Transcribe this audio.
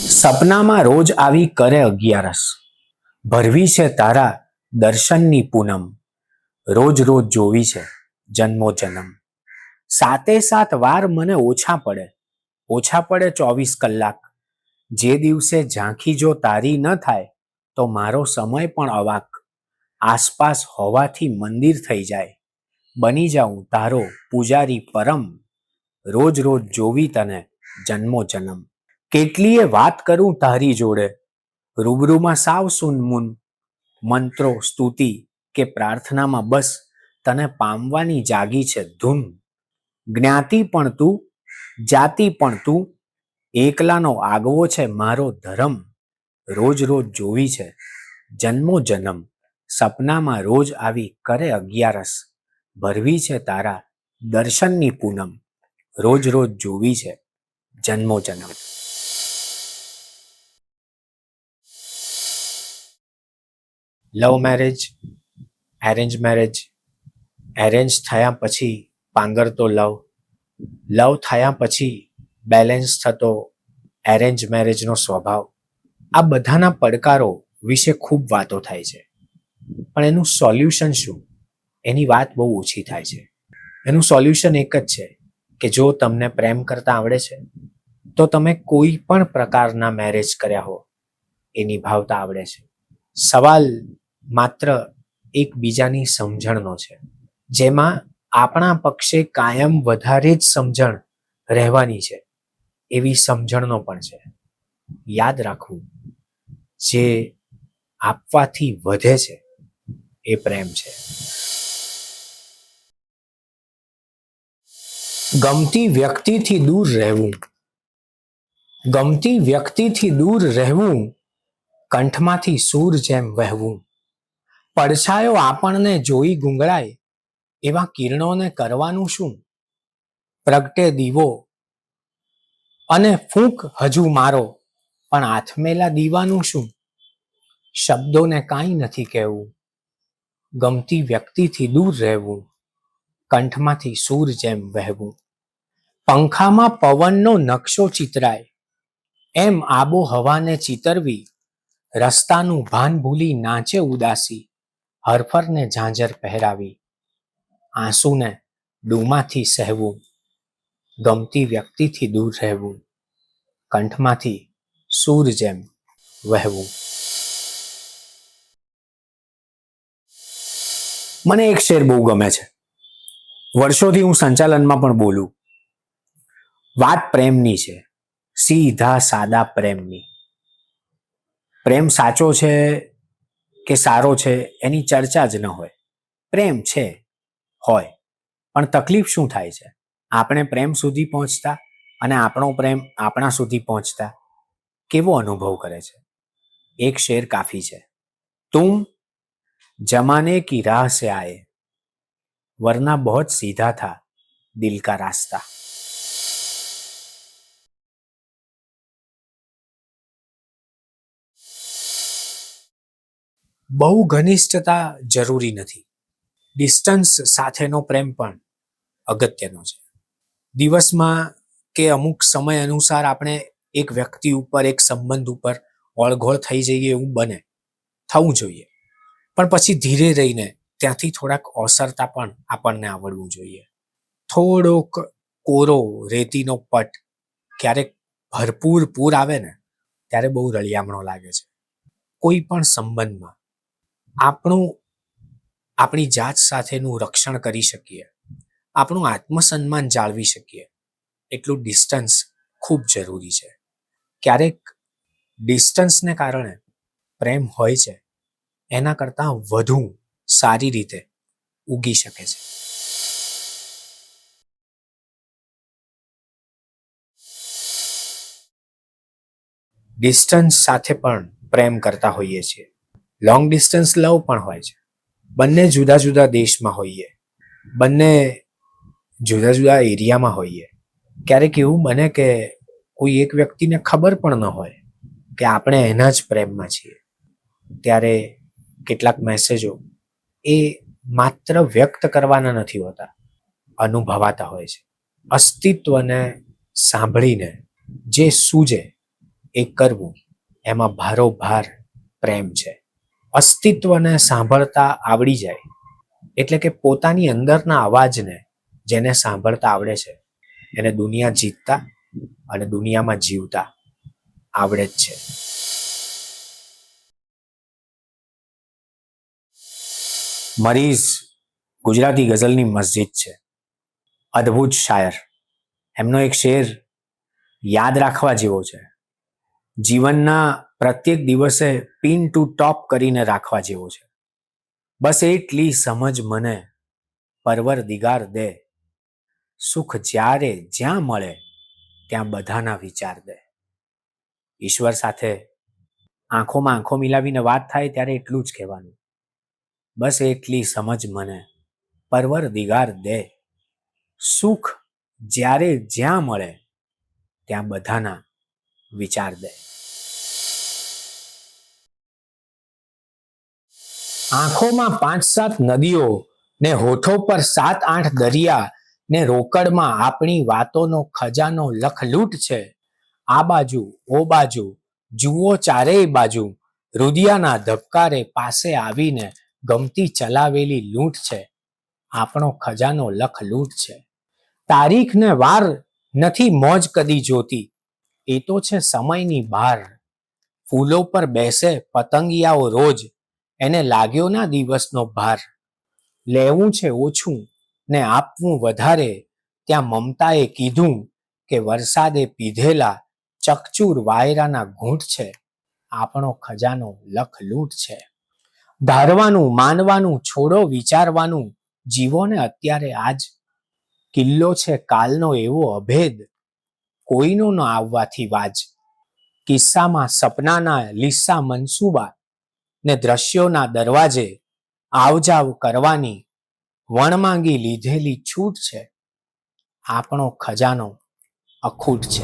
સપનામાં રોજ આવી કરે અગિયારસ, ભરવી છે તારા દર્શનની પૂનમ, રોજ રોજ જોવી છે જન્મો જન્મ. સાતે સાત વાર મને ઓછા પડે 24 કલાક. જે દિવસે ઝાંખી જો તારી ન થાય તો મારો સમય પણ અવાક. આસપાસ હોવાથી મંદિર થઈ જાય, બની જાઉં તારો પૂજારી પરમ, રોજ રોજ જોવી તને જન્મો જન્મ. કેટલીય વાત કરું તારી જોડે, રૂબરૂમાં સાવ સુનમુન, મંત્રો સ્તુતિ કે પ્રાર્થનામાં બસ તને પામવાની જાગી છે ધૂન. જ્ઞાતિ પણ તું, જાતિ પણ તું, એકલાનો આગવો છે મારો ધર્મ, રોજ રોજ જોવી છે જન્મો જન્મ. સપનામાં રોજ આવી કરે અગિયારસ, ભરવી છે તારા દર્શનની પૂનમ, રોજ રોજ જોવી છે જન્મો જન્મ. Love marriage, arrange marriage, arrange થયા પછી પાંગરતો લવ, લવ થયા પછી બેલેન્સ થતો એરેન્જ મેરેજનો સ્વભાવ. આ બધાના પડકારો વિશે ખૂબ વાતો થાય છે, પણ એનું સોલ્યુશન શું, એની વાત બહુ ઓછી થાય છે. એનું સોલ્યુશન એક જ છે કે જો તમને પ્રેમ કરતા આવડે છે તો તમે કોઈ પણ પ્રકારના મેરેજ કર્યા હો એ નિભાવતા આવડે છે. સવાલ માત્ર એકબીજાની સમજણનો છે, જેમાં આપણા પક્ષે કાયમ વધારે જ સમજણ રહેવાની છે એવી સમજણનો પણ છે. યાદ રાખવું, જે આપવાથી વધે છે એ પ્રેમ છે. ગમતી વ્યક્તિથી દૂર રહેવું, ગમતી વ્યક્તિથી દૂર રહેવું, કંઠમાંથી સૂર જેમ વહેવું. પડછાયો આપણને જોઈ ગુંગળાય, એવા કિરણોને કરવાનું શું? પ્રગટે દીવો અને ફૂંક હજુ મારો, પણ આથમેલા દીવાનું શું? શબ્દોને કાંઈ નથી કહેવું, ગમતી વ્યક્તિથી દૂર રહેવું, કંઠમાંથી સૂર જેમ વહેવું. પંખામાં પવનનો નકશો ચિતરાય, એમ આબોહવાને ચિતરવી. રસ્તાનું ભાન ભૂલી નાચે ઉદાસી, હરફરને ઝાંઝર પહેરાવી. આંસુને ડૂમાંથી સહેવું, ગમતી વ્યક્તિથી દૂર રહેવું, કંઠમાંથી સૂર જેમ વહેવું. મને એક શેર બહુ ગમે છે, વર્ષોથી હું સંચાલનમાં પણ બોલું. વાત પ્રેમની છે, સીધા સાદા પ્રેમની. પ્રેમ સાચો છે કે સારો છે એની ચર્ચા જ ન હોય. પ્રેમ છે, હોય, પણ તકલીફ શું થાય છે આપણે પ્રેમ સુધી પહોંચતા અને આપણો પ્રેમ આપણા સુધી પહોંચતા કેવો અનુભવ કરે છે. એક શેર કાફી છે, તુમ જમાને કી રાહ સે આए, वरना बहुत सीधा था दिल का रास्ता. બહુ ઘનિષ્ઠતા જરૂરી નથી, ડિસ્ટન્સ સાથેનો પ્રેમ પણ અગત્યનો છે. દિવસમાં કે અમુક સમય અનુસાર આપણે એક વ્યક્તિ ઉપર, એક સંબંધ ઉપર ઓળઘોળ થઈ જઈએ એવું બને, થવું જોઈએ, પણ પછી ધીરે રહીને ત્યાંથી થોડાક ઓસરતા પણ આપણને આવડવું જોઈએ. થોડોક કોરો રેતીનો પટ ક્યારેક ભરપૂર પૂર આવે ને ત્યારે બહુ રળિયામણો લાગે છે. કોઈ પણ સંબંધમાં આપણી જાત સાથેનું રક્ષણ કરી શકીએ, આપણું આત્મસન્માન જાળવી શકીએ એટલું ડિસ્ટન્સ ખૂબ જરૂરી છે. ક્યારેક ડિસ્ટન્સને કારણે પ્રેમ હોય છે એના કરતાં વધુ સારી રીતે ઉગી શકે છે. ડિસ્ટન્સ સાથે પણ પ્રેમ કરતા હોઈએ છીએ, લોંગ ડિસ્ટન્સ લવ પણ હોય છે. બંને જુદા જુદા દેશમાં હોઈએ, બંને જુદા જુદા એરિયામાં હોઈએ. ક્યારેક એવું બને કે કોઈ એક વ્યક્તિને ખબર પણ ન હોય કે આપણે એના જ પ્રેમમાં છીએ, ત્યારે કેટલાક મેસેજો એ માત્ર વ્યક્ત કરવાના નથી હોતા, અનુભવાતા હોય છે. અસ્તિત્વને સાંભળીને જે સૂજે એ કરવું, એમાં ભારોભાર પ્રેમ છે. અસ્તિત્વને સાંભળતા આવડી જાય એટલે કે પોતાની અંદરના અવાજને જેને સાંભળતા આવડે છે એને દુનિયા જીતતા અને દુનિયામાં જીવતા આવડે જ છે. મરીઝ ગુજરાતી ગઝલની મસ્જિદ છે. અદ્ભુત શાયર. એમનો એક શેર યાદ રાખવા જેવો છે. જીવનના પ્રત્યેક દિવસે પિન ટુ ટોપ કરીને રાખવા જેવો છે. બસ એટલી સમજ મને પરવરદિગાર દે, સુખ જ્યારે જ્યાં મળે ત્યાં બધાના વિચાર દે. ઈશ્વર સાથે આંખોમાં આંખો મિલાવીને વાત થાય ત્યારે એટલું જ કહેવાનું, બસ એટલી સમજ મને પરવરદિગાર દે, સુખ જ્યારે જ્યાં મળે ત્યાં બધાના વિચાર દે. આંખોમાં 5-7 નદીઓ ને હોઠો પર 7-8 દરિયા ને રોકડમાં આપણી વાતોનો ખજાનો લખલૂટ છે. આ બાજુ ઓ બાજુ જુઓ ચારેય બાજુ, રુદિયાના ધબકારે પાસે આવીને ગમતી ચલાવેલી લૂંટ છે. આપણો ખજાનો લખલૂટ છે. તારીખ ને વાર નથી મોજ કદી જોતી, એ તો છે સમયની બહાર. ફૂલો પર બેસે પતંગિયાઓ રોજ, એને લાગ્યો ના દિવસનો ભાર. લેવું છે ઓછું ને આપવું વધારે, ત્યાં મમતાએ કીધું કે વરસાદે પીધેલા ચકચૂર વાયરાના ઘૂંટ છે. આપણો ખજાનો લખલૂટ છે. ધારવાનું માનવાનું છોડો વિચારવાનું, જીવો ને અત્યારે આજ. કિલ્લો છે કાલનો એવો અભેદ, કોઈનો ન આવવાથી વાજ. કિસ્સામાં સપનાના લીસા મનસૂબા ને દ્રશ્યોના દરવાજે આવજાવ કરવાની વણમાંગી લીધેલી છૂટ છે. આપણો ખજાનો અખૂટ છે.